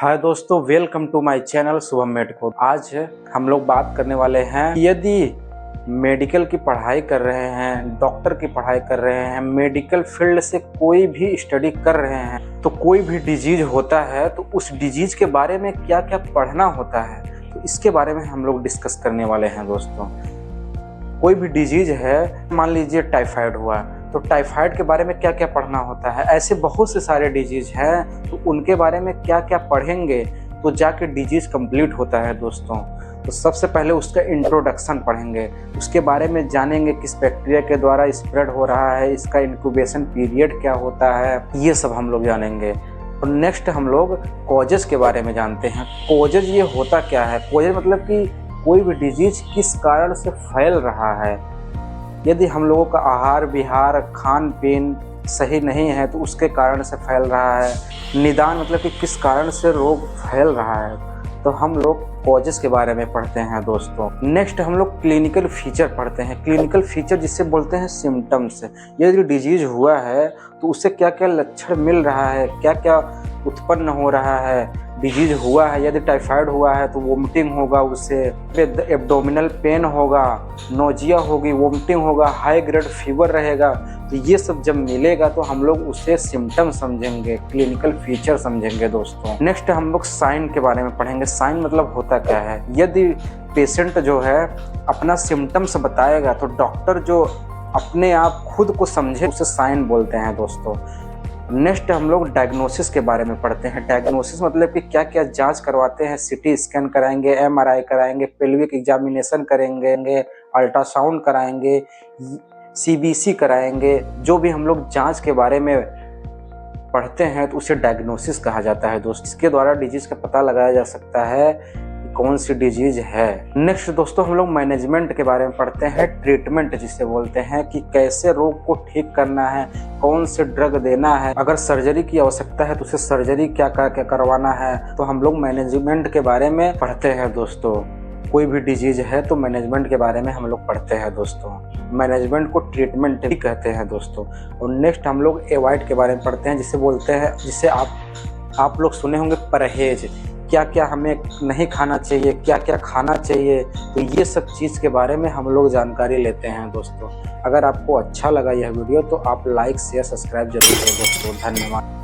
हाय दोस्तों, welcome to my channel Shubham medico. आज हम लोग बात करने वाले हैं, यदि मेडिकल की पढ़ाई कर रहे हैं, डॉक्टर की पढ़ाई कर रहे हैं, मेडिकल फील्ड से कोई भी स्टडी कर रहे हैं, तो कोई भी डिजीज होता है तो उस डिजीज के बारे में क्या क्या पढ़ना होता है, तो इसके बारे में हम लोग डिस्कस करने वाले हैं। दोस्तों, कोई भी डिजीज है, मान लीजिए टाइफाइड हुआ, तो टाइफाइड के बारे में क्या क्या पढ़ना होता है। ऐसे बहुत से सारे डिजीज हैं, तो उनके बारे में क्या क्या पढ़ेंगे तो जाके डिजीज कंप्लीट होता है। दोस्तों, तो सबसे पहले उसका इंट्रोडक्शन पढ़ेंगे, उसके बारे में जानेंगे किस बैक्टीरिया के द्वारा स्प्रेड हो रहा है, इसका इंक्यूबेशन पीरियड क्या होता है, ये सब हम लोग जानेंगे। और नेक्स्ट हम लोग कॉजेज के बारे में जानते हैं। कॉजेज ये होता क्या है? कॉजेज मतलब कि कोई भी डिजीज किस कारण से फैल रहा है। यदि हम लोगों का आहार विहार खान पीन सही नहीं है तो उसके कारण से फैल रहा है। निदान मतलब कि किस कारण से रोग फैल रहा है, तो हम लोग कॉजेस के बारे में पढ़ते हैं। दोस्तों, नेक्स्ट हम लोग क्लिनिकल फीचर पढ़ते हैं। क्लिनिकल फीचर जिससे बोलते हैं सिम्टम्स। यदि डिजीज हुआ है तो उससे क्या क्या लक्षण मिल रहा है, क्या क्या उत्पन्न हो रहा है। डिजीज हुआ है, यदि टाइफाइड हुआ है तो वोमिटिंग होगा, उससे एब्डोमिनल पेन होगा, नोजिया होगी, वोमिटिंग होगा, हाई ग्रेड फीवर रहेगा। तो ये सब जब मिलेगा तो हम लोग उसे सिम्टम समझेंगे, क्लिनिकल फीचर समझेंगे। दोस्तों, नेक्स्ट हम लोग साइन के बारे में पढ़ेंगे। साइन मतलब होता क्या है? यदि पेशेंट जो है अपना सिम्टम्स बताएगा तो डॉक्टर जो अपने आप खुद को समझे उसे साइन बोलते हैं। दोस्तों, नेक्स्ट हम लोग डायग्नोसिस के बारे में पढ़ते हैं। डायग्नोसिस मतलब कि क्या क्या जांच करवाते हैं। सीटी स्कैन कराएंगे, एमआरआई कराएंगे, पेल्विक एग्जामिनेशन करेंगे, अल्ट्रासाउंड कराएंगे, सीबीसी कराएंगे। जो भी हम लोग जांच के बारे में पढ़ते हैं तो उसे डायग्नोसिस कहा जाता है। दोस्त, इसके द्वारा डिजीज का पता लगाया जा सकता है कौन सी डिजीज है। नेक्स्ट दोस्तों हम लोग मैनेजमेंट के बारे में पढ़ते हैं। ट्रीटमेंट जिसे बोलते हैं कि कैसे रोग को ठीक करना है, कौन से ड्रग देना है, अगर सर्जरी की आवश्यकता है तो उसे सर्जरी क्या क्या करवाना है, तो हम लोग मैनेजमेंट के बारे में पढ़ते हैं। दोस्तों, कोई भी डिजीज है तो मैनेजमेंट के बारे में हम लोग पढ़ते हैं। दोस्तों, मैनेजमेंट को ट्रीटमेंट भी कहते हैं। दोस्तों, और नेक्स्ट हम लोग एवॉइड के बारे में पढ़ते हैं, जिसे बोलते हैं, जिसे आप लोग सुने होंगे परहेज। क्या क्या हमें नहीं खाना चाहिए, क्या क्या खाना चाहिए, तो ये सब चीज़ के बारे में हम लोग जानकारी लेते हैं। दोस्तों, अगर आपको अच्छा लगा यह वीडियो तो आप लाइक शेयर सब्सक्राइब जरूर करें। दोस्तों, धन्यवाद।